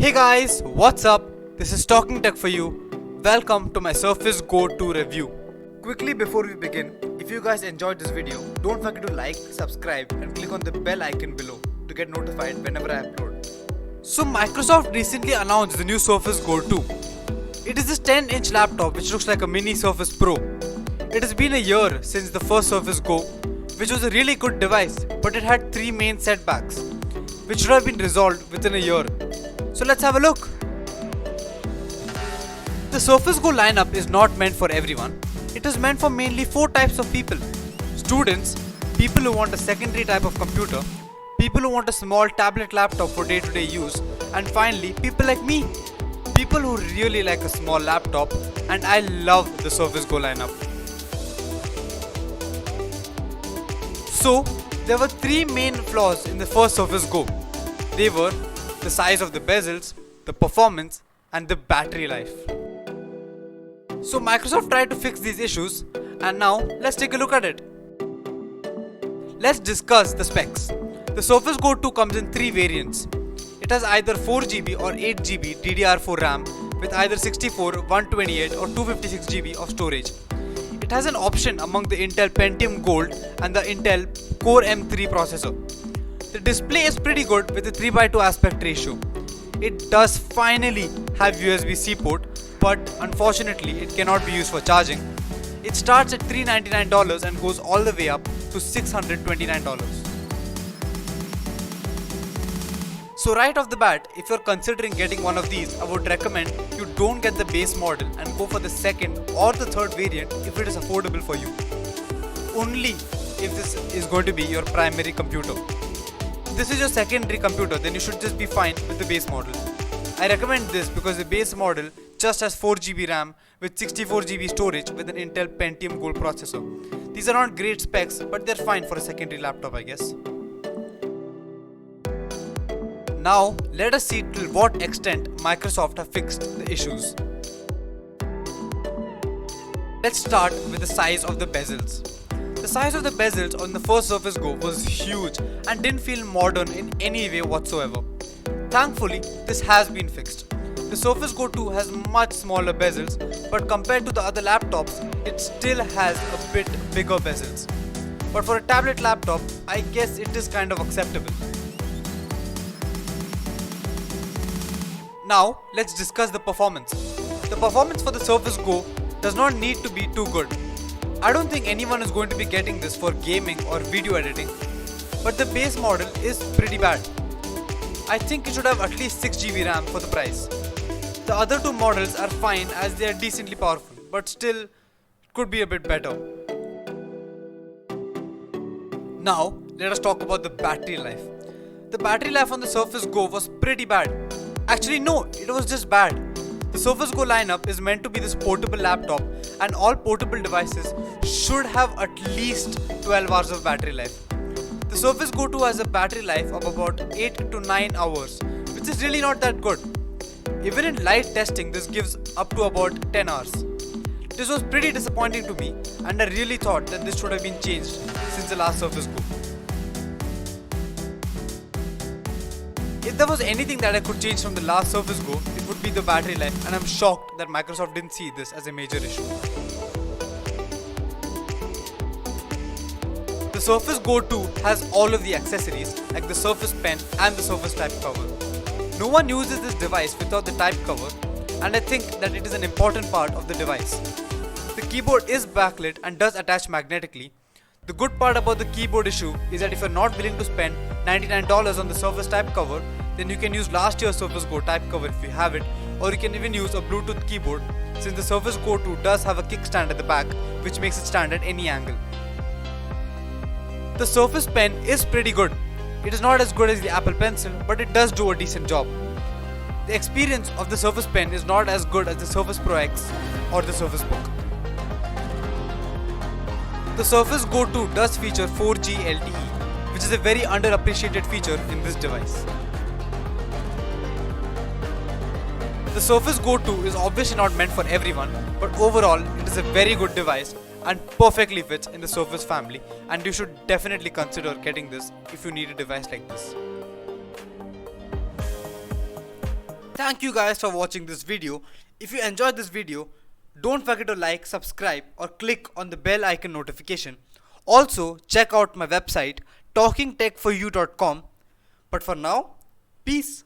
Hey guys, what's up? This is Talking Tech for you. Welcome to my Surface Go 2 review. Quickly before we begin, if you guys enjoyed this video, don't forget to like, subscribe and click on the bell icon below to get notified whenever I upload. So Microsoft recently announced the new Surface Go 2. It is this 10-inch laptop which looks like a mini Surface Pro. It has been a year since the first Surface Go, which was a really good device, but it had 3 main setbacks, which should have been resolved within a year. So let's have a look. The Surface Go lineup is not meant for everyone. It is meant for mainly 4 types of people. Students, people who want a secondary type of computer, people who want a small tablet laptop for day-to-day use, and finally people like me, people who really like a small laptop, and I love the Surface Go lineup. So, there were 3 main flaws in the first Surface Go. They were the size of the bezels, the performance, and the battery life. So Microsoft tried to fix these issues, and now let's take a look at it. Let's discuss the specs. The Surface Go 2 comes in 3 variants. It has either 4GB or 8GB DDR4 RAM with either 64, 128 or 256GB of storage. It has an option among the Intel Pentium Gold and the Intel Core M3 processor. The display is pretty good with a 3:2 aspect ratio. It does finally have USB-C port, but unfortunately it cannot be used for charging. It starts at $399 and goes all the way up to $629. So right off the bat, if you're considering getting one of these, I would recommend you don't get the base model and go for the second or the third variant if it is affordable for you. Only if this is going to be your primary computer. If this is your secondary computer, then you should just be fine with the base model. I recommend this because the base model just has 4GB RAM with 64GB storage with an Intel Pentium Gold processor. These are not great specs, but they're fine for a secondary laptop, I guess. Now, let us see till what extent Microsoft have fixed the issues. Let's start with the size of the bezels. The size of the bezels on the first Surface Go was huge and didn't feel modern in any way whatsoever. Thankfully, this has been fixed. The Surface Go 2 has much smaller bezels, but compared to the other laptops, it still has a bit bigger bezels. But for a tablet laptop, I guess it is kind of acceptable. Now, let's discuss the performance. The performance for the Surface Go does not need to be too good. I don't think anyone is going to be getting this for gaming or video editing, but the base model is pretty bad. I think it should have at least 6GB RAM for the price. The other 2 models are fine as they are decently powerful, but still could be a bit better. Now, let us talk about the battery life. The battery life on the Surface Go was pretty bad. Actually no, it was just bad. The Surface Go lineup is meant to be this portable laptop, and all portable devices should have at least 12 hours of battery life. The Surface Go 2 has a battery life of about 8 to 9 hours, which is really not that good. Even in light testing, this gives up to about 10 hours. This was pretty disappointing to me, and I really thought that this should have been changed since the last Surface Go. If there was anything that I could change from the last Surface Go, it would be the battery life, and I'm shocked that Microsoft didn't see this as a major issue. The Surface Go 2 has all of the accessories like the Surface Pen and the Surface Type cover. No one uses this device without the type cover, and I think that it is an important part of the device. The keyboard is backlit and does attach magnetically. The good part about the keyboard issue is that if you're not willing to spend $99 on the Surface Type cover, then you can use last year's Surface Go type cover if you have it, or you can even use a Bluetooth keyboard since the Surface Go 2 does have a kickstand at the back which makes it stand at any angle. The Surface Pen is pretty good. It is not as good as the Apple Pencil, but it does do a decent job. The experience of the Surface Pen is not as good as the Surface Pro X or the Surface Book. The Surface Go 2 does feature 4G LTE, which is a very underappreciated feature in this device. The Surface Go 2 is obviously not meant for everyone, but overall it is a very good device and perfectly fits in the Surface family, and you should definitely consider getting this if you need a device like this. Thank you guys for watching this video. If you enjoyed this video, don't forget to like, subscribe or click on the bell icon notification. Also check out my website talkingtechforyou.com. But for now, peace.